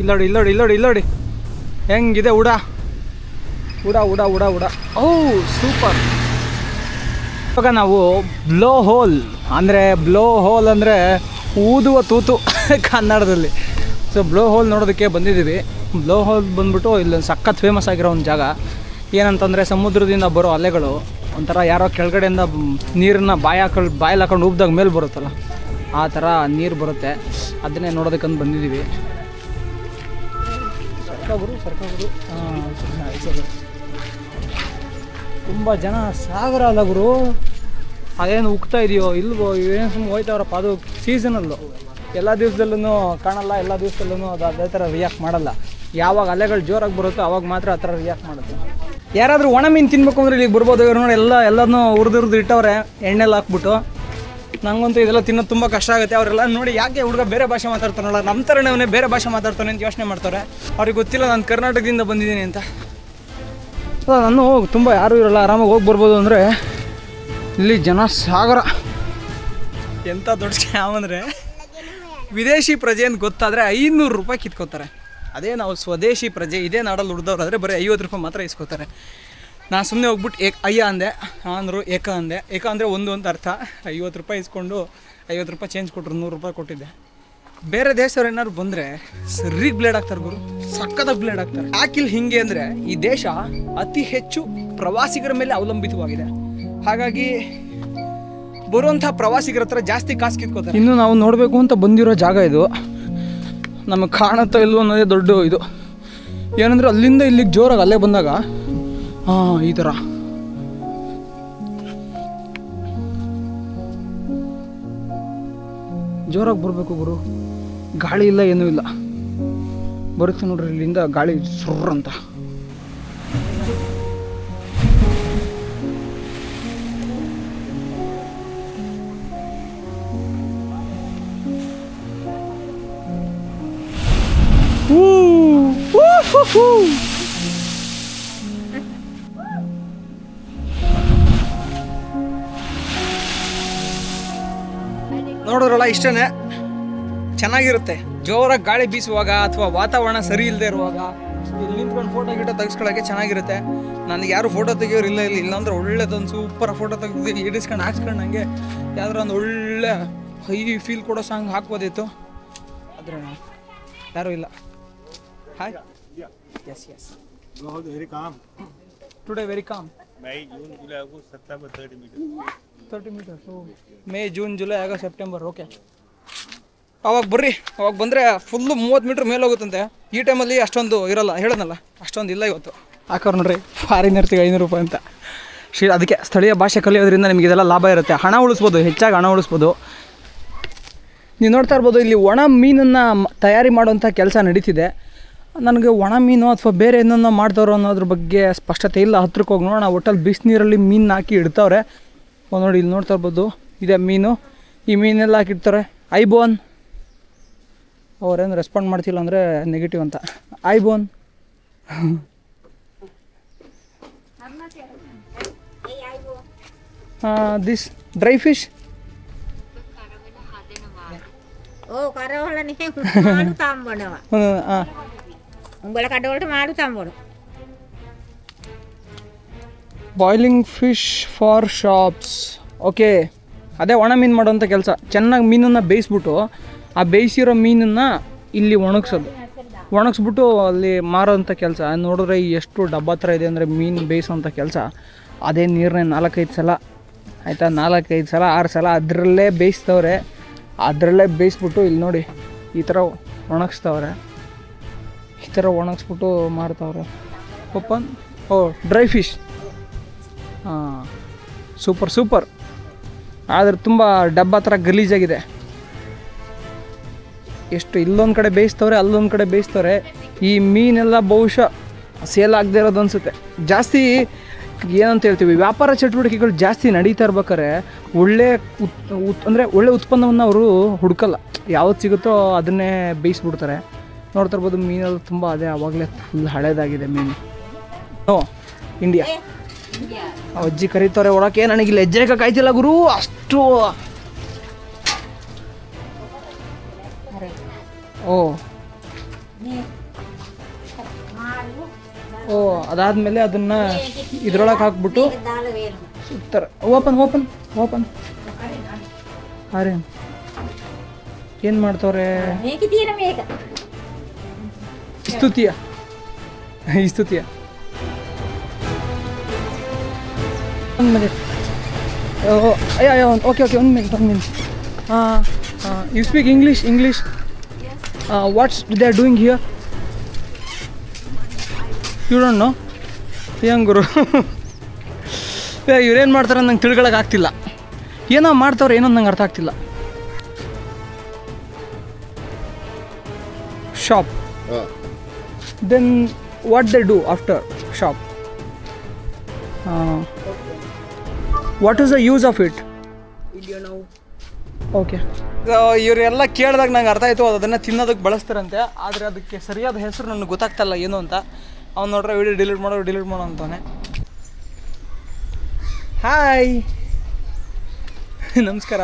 ಇಲ್ಲೋಡಿ ಹೆಂಗಿದೆ ಉಡ ಓ ಸೂಪರ್. ಇವಾಗ ನಾವು ಬ್ಲೋ ಹೋಲ್ ಅಂದರೆ ಊದುವ ತೂತು ಕನ್ನಡದಲ್ಲಿ. ಸೊ ಬ್ಲೋ ಹೋಲ್ ನೋಡೋದಕ್ಕೆ ಬಂದಿದ್ದೀವಿ. ಬ್ಲೋ ಹೋಲ್ ಬಂದ್ಬಿಟ್ಟು ಇಲ್ಲಿ ಸಖತ್ ಫೇಮಸ್ ಆಗಿರೋ ಒಂದು ಜಾಗ. ಏನಂತಂದರೆ ಸಮುದ್ರದಿಂದ ಬರೋ ಅಲೆಗಳು ಒಂಥರ ಯಾರೋ ಕೆಳಗಡೆಯಿಂದ ನೀರನ್ನ ಬಾಯಲ್ಲಿ ಹಾಕೊಂಡು ಉಬ್ದಾಗ ಮೇಲೆ ಬರುತ್ತಲ್ಲ, ಆ ಥರ ನೀರು ಬರುತ್ತೆ. ಅದನ್ನೇ ನೋಡೋದಕ್ಕಂತ ಬಂದಿದ್ದೀವಿ. ಸರ್ಕಾಗುರು ತುಂಬ ಜನ ಸಾಗರ ಅಲ್ಲ ಗುರು, ಅದೇನು ಉಗ್ತಾ ಇದೆಯೋ ಇಲ್ವೋ ಏನು ಸುಮ್ಮನೆ ಹೋಯ್ತಾವ್ರಪ್ಪ. ಅದು ಸೀಸನಲ್ಲು, ಎಲ್ಲ ದಿವಸದಲ್ಲೂ ಕಾಣಲ್ಲ, ಎಲ್ಲ ದಿವಸದಲ್ಲೂ ಅದು ಅದೇ ಥರ ರಿಯಾಕ್ಟ್ ಮಾಡಲ್ಲ. ಯಾವಾಗ ಅಲೆಗಳು ಜೋರಾಗಿ ಬರುತ್ತೋ ಅವಾಗ ಮಾತ್ರ ಆ ಥರ ರಿಯಾಕ್ಟ್ ಮಾಡುತ್ತೆ. ಯಾರಾದರೂ ಒಣ ಮೀನು ತಿನ್ಬೇಕು ಅಂದರೆ ಇಲ್ಲಿಗೆ ಬರ್ಬೋದು. ಇವ್ರು ನೋಡಿ ಎಲ್ಲನೂ ಹುರಿದು ಇಟ್ಟವ್ರೆ ಎಣ್ಣೆಲ್ಲಿ ಹಾಕ್ಬಿಟ್ಟು. ನಂಗಂತೂ ಇದೆಲ್ಲ ತಿನ್ನೋದು ತುಂಬ ಕಷ್ಟ ಆಗುತ್ತೆ. ಅವರೆಲ್ಲ ನೋಡಿ ಯಾಕೆ ಹುಡುಗ ಬೇರೆ ಭಾಷೆ ಮಾತಾಡ್ತಾನಲ್ಲ, ನಮ್ಮ ಥರನೇ ಅವನೇ ಬೇರೆ ಭಾಷೆ ಮಾತಾಡ್ತಾನೆ ಅಂತ ಯೋಚನೆ ಮಾಡ್ತಾರೆ. ಅವ್ರಿಗೆ ಗೊತ್ತಿಲ್ಲ ನಾನು ಕರ್ನಾಟಕದಿಂದ ಬಂದಿದ್ದೀನಿ ಅಂತ. ನಾನು ತುಂಬ ಯಾರೂ ಇರೋಲ್ಲ, ಆರಾಮಾಗಿ ಹೋಗಿ ಬರ್ಬೋದು. ಅಂದರೆ ಇಲ್ಲಿ ಜನ ಸಾಗರ. ಎಂಥ ದೊಡ್ಡ ಸ್ಕ್ಯಾಮ್ ಅಂದರೆ ವಿದೇಶಿ ಪ್ರಜೆ ಅಂತ ಗೊತ್ತಾದರೆ 500 ರೂಪಾಯಿ ಕಿತ್ಕೋತಾರೆ. ಅದೇ ನಾವು ಸ್ವದೇಶಿ ಪ್ರಜೆ ಇದೇ ನಾಡಲ್ಲಿ ಹುಡ್ದವ್ರಾದರೆ ಬರೀ 50 ರೂಪಾಯಿ ಮಾತ್ರ ಇಸ್ಕೋತಾರೆ. ನಾನು ಸುಮ್ಮನೆ ಹೋಗ್ಬಿಟ್ಟು ಅಯ್ಯ ಅಂದೆ, ಅಂದರು ಏಕ ಅಂದರೆ ಒಂದು ಅಂತ ಅರ್ಥ. 50 ರೂಪಾಯಿ ಇಸ್ಕೊಂಡು 50 ರೂಪಾಯಿ ಚೇಂಜ್ ಕೊಟ್ಟರು, 100 ರೂಪಾಯಿ ಕೊಟ್ಟಿದ್ದೆ. ಬೇರೆ ದೇಶದವ್ರು ಏನಾದ್ರು ಬಂದರೆ ಸರಿಗೆ ಬ್ಲೇಡ್ ಆಗ್ತಾರೆ ಗುರು, ಸಕ್ಕತ್ತಾಗಿ ಬ್ಲೇಡ್ ಆಗ್ತಾರೆ. ಯಾಕಿಲ್ಲಿ ಹಿಂಗೆ ಅಂದರೆ ಈ ದೇಶ ಅತಿ ಹೆಚ್ಚು ಪ್ರವಾಸಿಗರ ಮೇಲೆ ಅವಲಂಬಿತವಾಗಿದೆ. ಹಾಗಾಗಿ ಬರುವಂಥ ಪ್ರವಾಸಿಗರ ಹತ್ರ ಜಾಸ್ತಿ ಕಾಸು ಕಿತ್ಕೋತಾರೆ. ಇನ್ನು ನಾವು ನೋಡಬೇಕು ಅಂತ ಬಂದಿರೋ ಜಾಗ ಇದು. ನಮಗೆ ಕಾಣುತ್ತೋ ಇಲ್ವೋ ಅನ್ನೋದೇ ದೊಡ್ಡ ಇದು. ಏನಂದರೆ ಅಲ್ಲಿಂದ ಇಲ್ಲಿಗೆ ಜೋರಾಗಿ ಅಲ್ಲೇ ಬಂದಾಗ ಈ ಥರ ಜೋರಾಗಿ ಬರಬೇಕು ಗುರು. ಗಾಳಿ ಇಲ್ಲ, ಏನೂ ಇಲ್ಲ, ಬರುತ್ತೆ ನೋಡ್ರಿ ಇಲ್ಲಿಂದ ಗಾಳಿ ಸುರ್ರ ಅಂತ. ನೋಡೋರಲ್ಲ ಇಷ್ಟೇ ಚೆನ್ನಾಗಿರುತ್ತೆ. ಜೋರಾಗಿ ಗಾಳಿ ಬೀಸುವಾಗ ಅಥವಾ ವಾತಾವರಣ ಸರಿ ಇಲ್ಲದೆ ಇರುವಾಗ ಇಲ್ಲಿ ನಿಂತ್ಕೊಂಡು ಫೋಟೋ ತೆಗೆಸ್ಕೊಳ್ಳೋಕ್ಕೆ ಚೆನ್ನಾಗಿರುತ್ತೆ. ನನಗೆ ಯಾರು ಫೋಟೋ ತೆಗಿಯೋರು ಇಲ್ಲಾಂದ್ರೆ ಒಳ್ಳೆದೊಂದು ಸೂಪರ್ ಫೋಟೋ ತೆಗೆದು ಹಿಡಿಸ್ಕೊಂಡು ಹಾಕ್ಸ್ಕೊಂಡು ನನಗೆ ಯಾವ್ದಾರ ಒಂದು ಒಳ್ಳೆ ಹೈ ಫೀಲ್ ಕೊಡೋ ಸಾಂಗ್ ಹಾಕ್ಬೋದಿತ್ತು, ಆದರೆ ಯಾರೂ ಇಲ್ಲ. Hi, yes very calm today, very calm. May, June, July, August, September 30 meters. So May, June, July, August, September. Okay, ಅವಾಗ ಬರ್ರಿ. ಅವಾಗ ಬಂದರೆ ಫುಲ್ಲು 30 ಮೀಟ್ರ್ ಮೇಲೆ ಹೋಗುತ್ತಂತೆ. ಈ ಟೈಮಲ್ಲಿ ಅಷ್ಟೊಂದು ಇರೋಲ್ಲ, ಹೇಳೋನಲ್ಲ ಅಷ್ಟೊಂದು ಇಲ್ಲ ಇವತ್ತು. ಹಾಕೋರು ನೋಡ್ರಿ ಫಾರಿನರ್ಸಿಗೆ 500 ರೂಪಾಯಿ ಅಂತ. ಅದಕ್ಕೆ ಸ್ಥಳೀಯ ಭಾಷೆ ಕಲಿಯೋದ್ರಿಂದ ನಿಮಗೆ ಇದೆಲ್ಲ ಲಾಭ ಇರುತ್ತೆ. ಹಣ ಉಳಿಸ್ಬೋದು, ಹೆಚ್ಚಾಗಿ ಹಣ ಉಳಿಸ್ಬೋದು. ನೀವು ನೋಡ್ತಾ ಇರ್ಬೋದು ಇಲ್ಲಿ ಒಣ ಮೀನನ್ನು ತಯಾರಿ ಮಾಡುವಂಥ ಕೆಲಸ ನಡೀತಿದೆ. ನನಗೆ ಒಣ ಮೀನು ಅಥವಾ ಬೇರೆ ಏನನ್ನ ಮಾಡ್ತಾರೋ ಅನ್ನೋದ್ರ ಬಗ್ಗೆ ಸ್ಪಷ್ಟತೆ ಇಲ್ಲ. ಹತ್ರಕ್ಕೆ ಹೋಗಿ ನೋಡೋಣ. ಒಟ್ಟಲ್ಲಿ ಬಿಸಿನೀರಲ್ಲಿ ಮೀನು ಹಾಕಿ ಇಡ್ತಾವ್ರೆ. ನೋಡಿ ಇಲ್ಲಿ ನೋಡ್ತಾ ಇರ್ಬೋದು, ಇದೆ ಮೀನು. ಈ ಮೀನೆಲ್ಲ ಹಾಕಿಡ್ತಾರೆ. ಐಬೋನ್, ಅವ್ರೇನು ರೆಸ್ಪಾಂಡ್ ಮಾಡ್ತಿಲ್ಲ ಅಂದರೆ ನೆಗೆಟಿವ್ ಅಂತ. ಐಬೋನ್ this dry fish. Boiling fish for shops. Okay, ಅದೇ ಒಣ ಮೀನು ಮಾಡೋಂಥ ಕೆಲಸ. ಚೆನ್ನಾಗಿ ಮೀನನ್ನು ಬೇಯಿಸ್ಬಿಟ್ಟು ಆ ಬೇಯಿಸಿರೋ ಮೀನನ್ನು ಇಲ್ಲಿ ಒಣಗಿಸ್ಬಿಟ್ಟು ಅಲ್ಲಿ ಮಾರೋಂಥ ಕೆಲಸ. ನೋಡಿದ್ರೆ ಎಷ್ಟು ಡಬ್ಬ ಹತ್ರ ಇದೆ ಅಂದರೆ ಮೀನು ಬೇಯಿಸೋಂಥ ಕೆಲಸ. ಅದೇ ನೀರನ್ನೇ 4-5 ಸಲ ಆಯಿತಾ, 4-5 ಸಲ 6 ಸಲ ಅದರಲ್ಲೇ ಬೇಯಿಸ್ತವ್ರೆ. ಅದರಲ್ಲೇ ಬೇಯಿಸ್ಬಿಟ್ಟು ಇಲ್ಲಿ ನೋಡಿ ಈ ಥರ ಒಣಗಿಸ್ತವ್ರೆ. ಈ ಥರ ಒಣಗಿಸ್ಬಿಟ್ಟು ಮಾರ್ತಾವ್ರೆ. Open dry fish. ಸೂಪರ್. ಆದರೆ ತುಂಬ ಡಬ್ಬ ಥರ ಗಲೀಜಾಗಿದೆ. ಎಷ್ಟು ಇಲ್ಲೊಂದು ಕಡೆ ಬೇಯಿಸ್ತವ್ರೆ, ಅಲ್ಲೊಂದು ಕಡೆ ಬೇಯಿಸ್ತವ್ರೆ. ಈ ಮೀನೆಲ್ಲ ಬಹುಶಃ ಸೇಲ್ ಆಗದೆ ಇರೋದು ಅನಿಸುತ್ತೆ. ಜಾಸ್ತಿ ಏನಂತ ಹೇಳ್ತೀವಿ, ವ್ಯಾಪಾರ ಚಟುವಟಿಕೆಗಳು ಜಾಸ್ತಿ ನಡೀತಾ ಇರ್ಬೇಕಾದ್ರೆ ಒಳ್ಳೆ ಉತ್ಪನ್ನವನ್ನು ಅವರು ಹುಡುಕಲ್ಲ. ಯಾವ್ದು ಸಿಗುತ್ತೋ ಅದನ್ನೇ ಬೇಯಿಸ್ಬಿಡ್ತಾರೆ. ನೋಡ್ತಾ ಇರ್ಬೋದು ಮೀನೆಲ್ಲ ತುಂಬ ಅದೇ ಆವಾಗಲೇ ಫುಲ್ ಹಳೇದಾಗಿದೆ ಮೀನು. ಇಂಡಿಯಾ ಅಜ್ಜಿ ಕರೀತಾರೆ ಒಳಕ್ಕೆ. ನನಗಿಲ್ಲಿ ಹೆಜ್ಜೆ ಕಾಯ್ತಿಲ್ಲ ಗುರು, ಅಷ್ಟು. ಓ ಅದಾದಮೇಲೆ ಅದನ್ನು ಇದ್ರೊಳಗೆ ಹಾಕ್ಬಿಟ್ಟು ಸುತ್ತಾರೆ. ಓಪನ್ ಓಪನ್ ಓಪನ್ ಅರೆ ಏನು ಮಾಡ್ತವ್ರೆ? ಸ್ತುತಿಯ ಸ್ತುತಿಯ. ಒಂದು ಮಿನಿಟ್. ಓಕೆ ಓಕೆ, ಒಂದು minute. You speak English. What's they are doing here? You don't know? ಹೆಂಗೆ ಗುರು? ಇವ್ರೇನು ಮಾಡ್ತಾರೆ ನಂಗೆ ತಿಳ್ಕೊಳಕ್ಕೆ ಆಗ್ತಿಲ್ಲ. ಏನೋ ಮಾಡ್ತವ್ರೆ, ಏನೋ ನಂಗೆ ಅರ್ಥ ಆಗ್ತಿಲ್ಲ. Shop. Then what they do after shop? What is the use of it? Okay. ಇವರೆಲ್ಲ ಕೇಳಿದಾಗ ನಂಗೆ ಅರ್ಥ ಆಯಿತು, ಅದನ್ನು ತಿನ್ನೋದಕ್ಕೆ ಬಳಸ್ತಾರಂತೆ. ಆದರೆ ಅದಕ್ಕೆ ಸರಿಯಾದ ಹೆಸರು ನನಗೆ ಗೊತ್ತಾಗ್ತಾಯಿಲ್ಲ ಏನು ಅಂತ. ಅವ್ನು ನೋಡ್ರೆ ವಿಡಿಯೋ ಡಿಲೀಟ್ ಮಾಡೋ ಅಂತಾನೆ. ಹಾಯ್, ನಮಸ್ಕಾರ.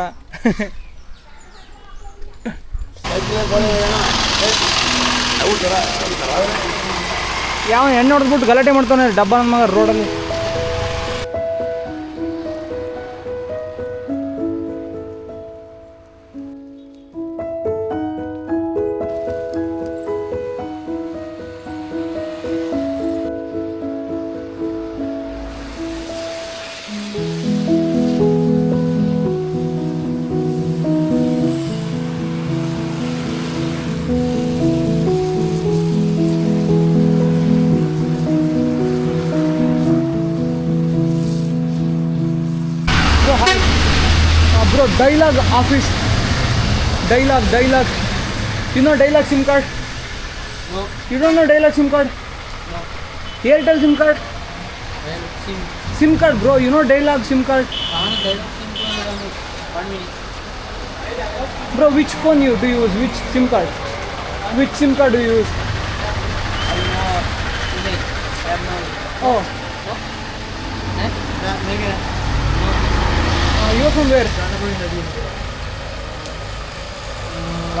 ಯಾವ ಹೆಣ್ಣು ಹೊಡೆದ್ಬಿಟ್ಟು ಗಲಾಟೆ ಮಾಡ್ತಾನೆ ಡಬ್ಬ ನನ್ನ ಮಗ ರೋಡಲ್ಲಿ. Bro, Dialog office. Dialog. You know Dialog SIM card? No. You don't know Dialog SIM card? No. Airtel SIM card? SIM card, bro. You know Dialog SIM card? Dialog SIM card. 1 minute. Bro, which phone do you use? Which SIM card? Which SIM card do you use? Oh. No? Maybe. You are from where?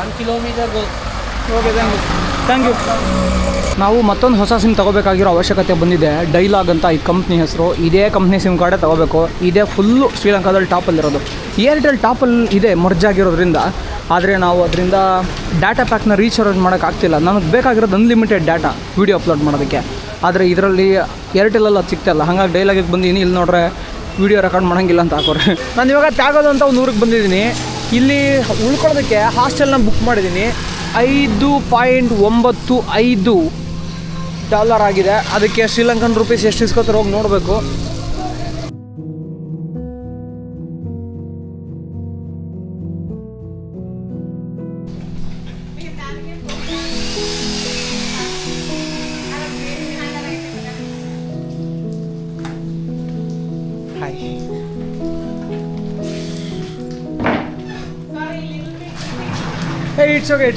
1 kilometer goes. Okay, thank you. ನಾವು ಮತ್ತೊಂದು ಹೊಸ sim ತೊಗೋಬೇಕಾಗಿರೋ ಅವಶ್ಯಕತೆ ಬಂದಿದೆ. Dialogue ಅಂತ ಈ company ಹೆಸರು. ಇದೇ company sim ಕಾರ್ಡೇ ತೊಗೋಬೇಕು. ಇದೇ ಫುಲ್ಲು ಶ್ರೀಲಂಕಾದಲ್ಲಿ ಟಾಪಲ್ಲಿರೋದು. ಏರ್ಟೆಲ್ ಟಾಪಲ್ಲಿ ಇದೆ ಮರ್ಜ್ ಆಗಿರೋದ್ರಿಂದ. ಆದರೆ ನಾವು ಅದರಿಂದ ಡಾಟಾ ಪ್ಯಾಕ್ನ ರೀಚಾರ್ಜ್ ಮಾಡೋಕ್ಕಾಗ್ತಿಲ್ಲ. ನನಗೆ ಬೇಕಾಗಿರೋದು ಅನ್ಲಿಮಿಟೆಡ್ ಡಾಟಾ ವೀಡಿಯೋ ಅಪ್ಲೋಡ್ ಮಾಡೋದಕ್ಕೆ. ಆದರೆ ಇದರಲ್ಲಿ ಏರ್ಟೆಲಲ್ಲಿ ಅದು ಸಿಗ್ತಾಯಿಲ್ಲ. ಹಾಗಾಗಿ ಡೈಲಾಗಿಗೆ ಬಂದಿದ್ದೀನಿ. ಇಲ್ಲಿ ನೋಡ್ರೆ ವೀಡಿಯೋ ರೆಕಾರ್ಡ್ ಮಾಡೋಂಗಿಲ್ಲ ಅಂತ ಹಾಕೋರೆ. ನಾನು ಇವಾಗ ತ್ಯಾಗೋದು ಅಂತ ಒಂದು ಊರಿಗೆ ಬಂದಿದ್ದೀನಿ. ಇಲ್ಲಿ ಉಳ್ಕೊಳ್ಳೋದಕ್ಕೆ ಹಾಸ್ಟೆಲ್ನ ಬುಕ್ ಮಾಡಿದ್ದೀನಿ. $5.95 ಆಗಿದೆ. ಅದಕ್ಕೆ ಶ್ರೀಲಂಕನ್ ರುಪೀಸ್ ಎಷ್ಟು ಇಸ್ಕೊತಾರೆ ಹೋಗಿ ನೋಡಬೇಕು. ಹಾಯ್. Hey, it's okay.